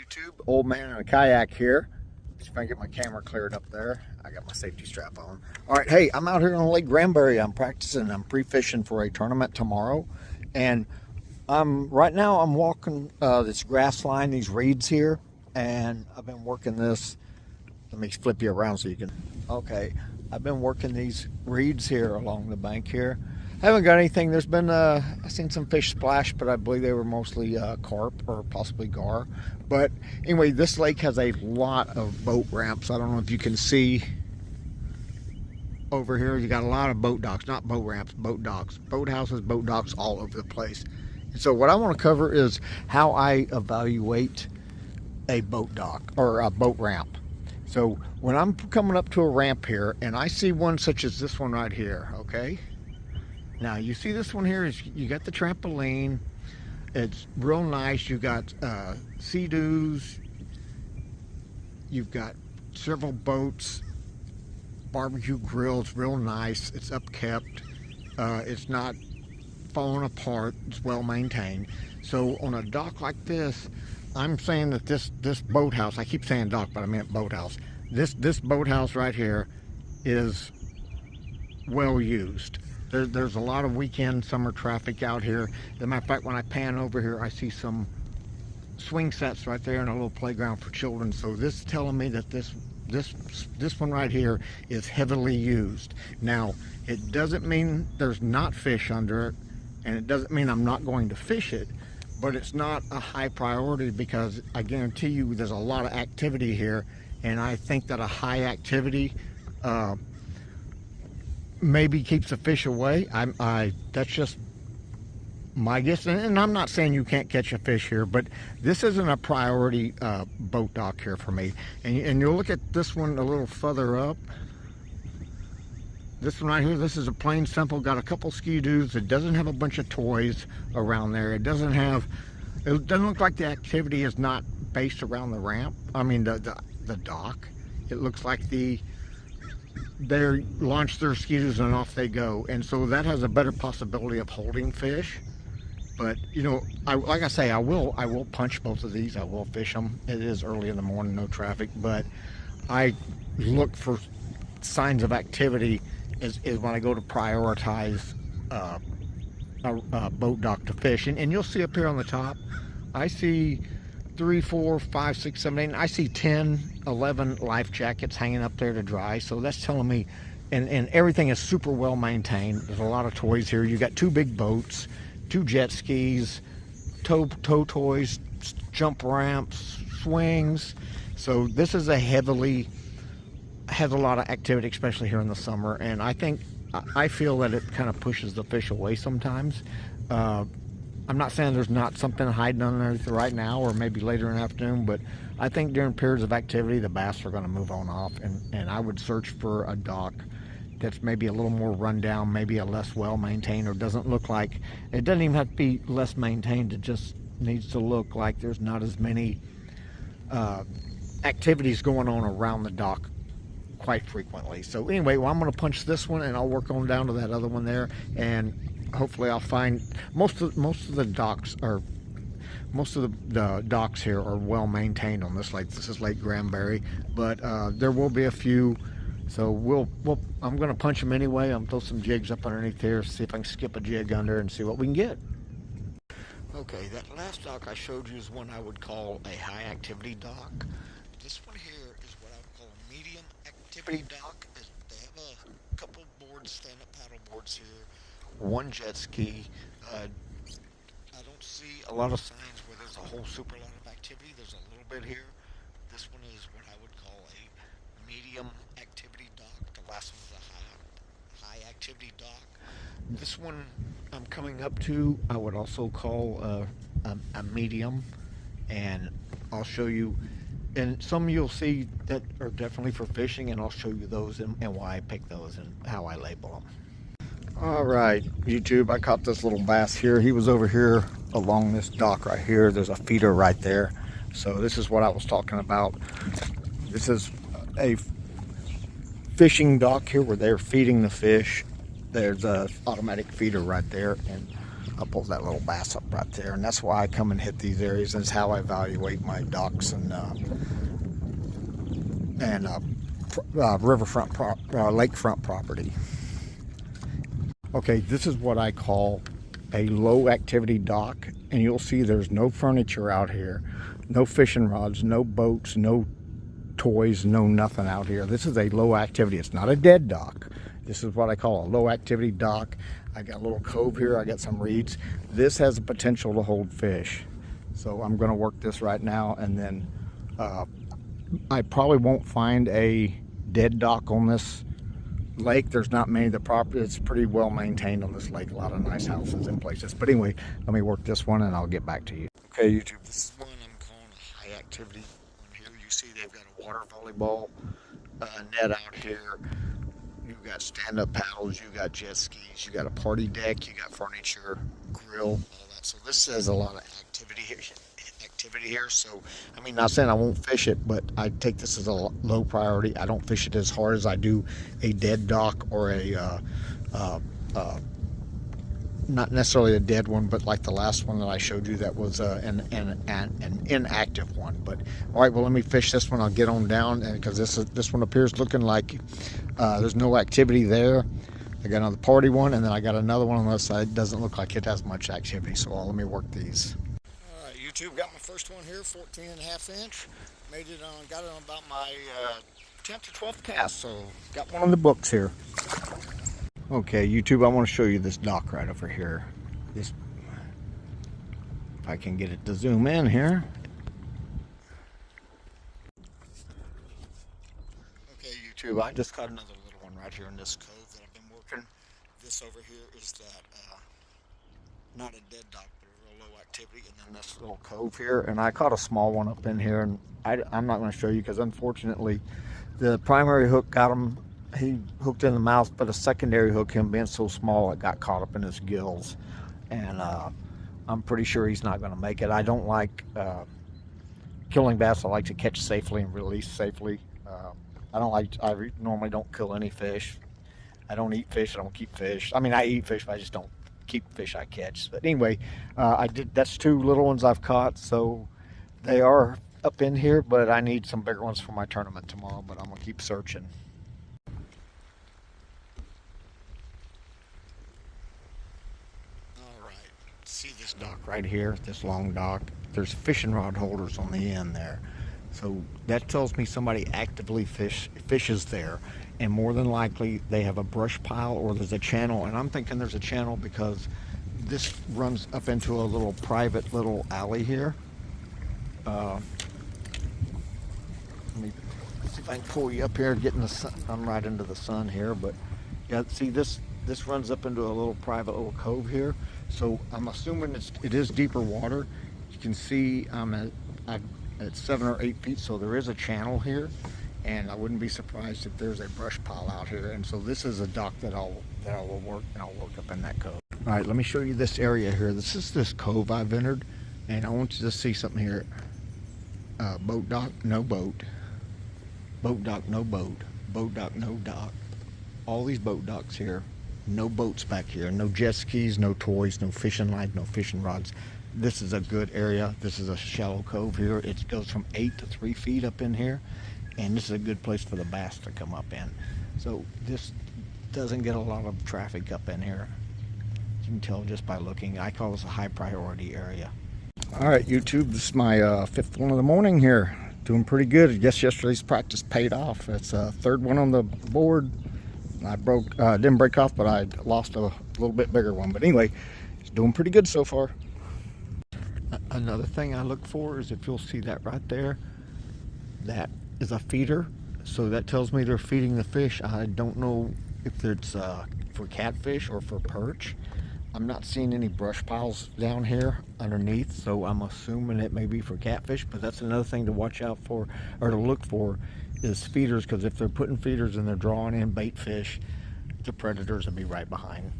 YouTube? Old man in a kayak here. See if I can get my camera cleared up there. I got my safety strap on. All right, hey, I'm out here on Lake Granbury. I'm practicing. I'm pre-fishing for a tournament tomorrow, and right now I'm walking this grass line, these reeds here, and I've been working this. Let me flip you around so you can. Okay, I've been working these reeds here along the bank here. I haven't got anything. There's been I've seen some fish splash, but I believe they were mostly carp or possibly gar. But anyway, this lake has a lot of boat ramps. I don't know if you can see over here. You got a lot of boat docks, not boat ramps, boat docks, boat houses, boat docks all over the place. And so what I want to cover is how I evaluate a boat dock or a boat ramp. So when I'm coming up to a ramp here and I see one such as this one right here, okay? Now you see this one here is you got the trampoline. It's real nice. You got sea-doos. You've got several boats, barbecue grills, real nice. It's upkept. It's not falling apart. It's well maintained. So on a dock like this, I'm saying that this boathouse, I keep saying dock, but I meant boathouse. This boathouse right here is well used. There's a lot of weekend summer traffic out here. As a matter of fact, when I pan over here, I see some swing sets right there and a little playground for children. So this is telling me that this one right here is heavily used. Now, it doesn't mean there's not fish under it, and it doesn't mean I'm not going to fish it, but it's not a high priority because I guarantee you there's a lot of activity here, and I think that a high activity maybe keeps the fish away. That's just my guess, and I'm not saying you can't catch a fish here, but this isn't a priority boat dock here for me. And you'll look at this one a little further up. This one right here, this is a plain simple, got a couple ski-doos. It doesn't have a bunch of toys around there. It doesn't look like the activity is not based around the ramp. I mean the dock. It looks like they launch their ski-doos and off they go, and so that has a better possibility of holding fish. But you know, like I say, I will punch both of these. I will fish them. It is early in the morning, no traffic, but I look for signs of activity is when I go to prioritize a boat dock to fish. And you'll see up here on the top, I see 3, 4, 5, 6, 7, 8. I see 10, 11 life jackets hanging up there to dry. So that's telling me, and everything is super well maintained. There's a lot of toys here. You got 2 big boats, 2 jet skis, tow toys, jump ramps, swings. So this is has a lot of activity, especially here in the summer. And I feel that it kind of pushes the fish away sometimes. I'm not saying there's not something hiding underneath right now or maybe later in the afternoon, but I think during periods of activity, the bass are going to move on off, and I would search for a dock that's maybe a little more rundown, maybe a less well maintained, or doesn't look like, it doesn't even have to be less maintained, it just needs to look like there's not as many activities going on around the dock quite frequently. So anyway, well, I'm going to punch this one and I'll work on down to that other one there, and hopefully I'll find most of the docks here are well maintained on this lake. This is Lake Granbury, but there will be a few. So I'm going to punch them anyway. I'm throw some jigs up underneath here, see if I can skip a jig under and see what we can get. Okay, that last dock I showed you is one I would call a high activity dock. This one here is what I would call a medium activity dock. They have a couple boards, stand-up paddle boards here, 1 jet ski. I don't see a lot of signs where there's a whole super lot of activity. There's a little bit here. This one is what I would call a medium activity dock. The last one was a high activity dock. This one I'm coming up to, I would also call a medium, and I'll show you. And some you'll see that are definitely for fishing, and I'll show you those and why I pick those and how I label them. All right, YouTube, I caught this little bass here. He was over here along this dock right here. There's a feeder right there. So this is what I was talking about. This is a fishing dock here where they're feeding the fish. There's a automatic feeder right there, and I'll pull that little bass up right there, and that's why I come and hit these areas, and it's how I evaluate my docks and riverfront, lakefront property. Okay, this is what I call a low activity dock, and you'll see there's no furniture out here, no fishing rods, no boats, no toys, no nothing out here. This is a low activity. It's not a dead dock. This is what I call a low activity dock. I got a little cove here. I got some reeds. This has the potential to hold fish. So I'm going to work this right now, and then I probably won't find a dead dock on this lake. There's not many. The property is pretty well maintained on this lake. A lot of nice houses in places. But anyway, let me work this one and I'll get back to you. Okay, YouTube, this is one I'm calling a high activity one here. You see they've got a water volleyball net out here. You got stand-up paddles, you got jet skis, you got a party deck, you got furniture, grill, all that. So this says a lot of activity here. So I mean, not saying I won't fish it, but I take this as a low priority. I don't fish it as hard as I do a dead dock or a not necessarily a dead one, but like the last one that I showed you, that was an inactive one. But all right, well, let me fish this one. I'll get on down, and because this one appears looking like there's no activity there. I got another party one, and then I got another one on the side. It doesn't look like it has much activity, so let me work these. All right, YouTube, got my first one here, 14.5 inch. Made it on, got it on about my 10th or 12th cast, so got one in the books here. Okay, YouTube, I want to show you this dock right over here. This, if I can get it to zoom in here. Okay, YouTube, I just caught another little one right here in this cove that I've been working. This over here is that, not a dead dock, but a real low activity, and then this little cove here. And I caught a small one up in here, and I'm not going to show you because unfortunately the primary hook got him. He hooked in the mouth, but a secondary hook, him being so small, it got caught up in his gills, and I'm pretty sure he's not going to make it. I don't like killing bass. I like to catch safely and release safely. I normally don't kill any fish. I don't eat fish. I don't keep fish. I mean, I eat fish, but I just don't keep fish I catch. But anyway, that's two little ones I've caught, so they are up in here, but I need some bigger ones for my tournament tomorrow, but I'm going to keep searching. See this dock right here, this long dock? There's fishing rod holders on the end there. So that tells me somebody actively fishes there. And more than likely they have a brush pile or there's a channel. And I'm thinking there's a channel because this runs up into a little private little alley here. Let me see if I can pull you up here, get in the sun. I'm right into the sun here, but yeah, see this runs up into a little private little cove here. So I'm assuming it is deeper water. You can see I'm at 7 or 8 feet, so there is a channel here, and I wouldn't be surprised if there's a brush pile out here. And so this is a dock that I will work, and I'll work up in that cove. All right, let me show you this area here. This is this cove I've entered, and I want you to see something here. Boat dock, no boat. Boat dock, no boat. Boat dock, no dock. All these boat docks here. No boats back here, no jet skis, no toys, no fishing lines, no fishing rods. This is a good area. This is a shallow cove here. It goes from 8 to 3 feet up in here, and this is a good place for the bass to come up in. So this doesn't get a lot of traffic up in here. You can tell just by looking. I call this a high priority area. All right, YouTube, this is my fifth one of the morning here. Doing pretty good. I guess yesterday's practice paid off. It's a third one on the board. I didn't break off, but I lost a little bit bigger one. But anyway, it's doing pretty good so far. Another thing I look for is if you'll see that right there, that is a feeder. So that tells me they're feeding the fish. I don't know if it's for catfish or for perch. I'm not seeing any brush piles down here underneath, so I'm assuming it may be for catfish. But that's another thing to watch out for, or to look for, is feeders, because if they're putting feeders and they're drawing in bait fish, the predators will be right behind.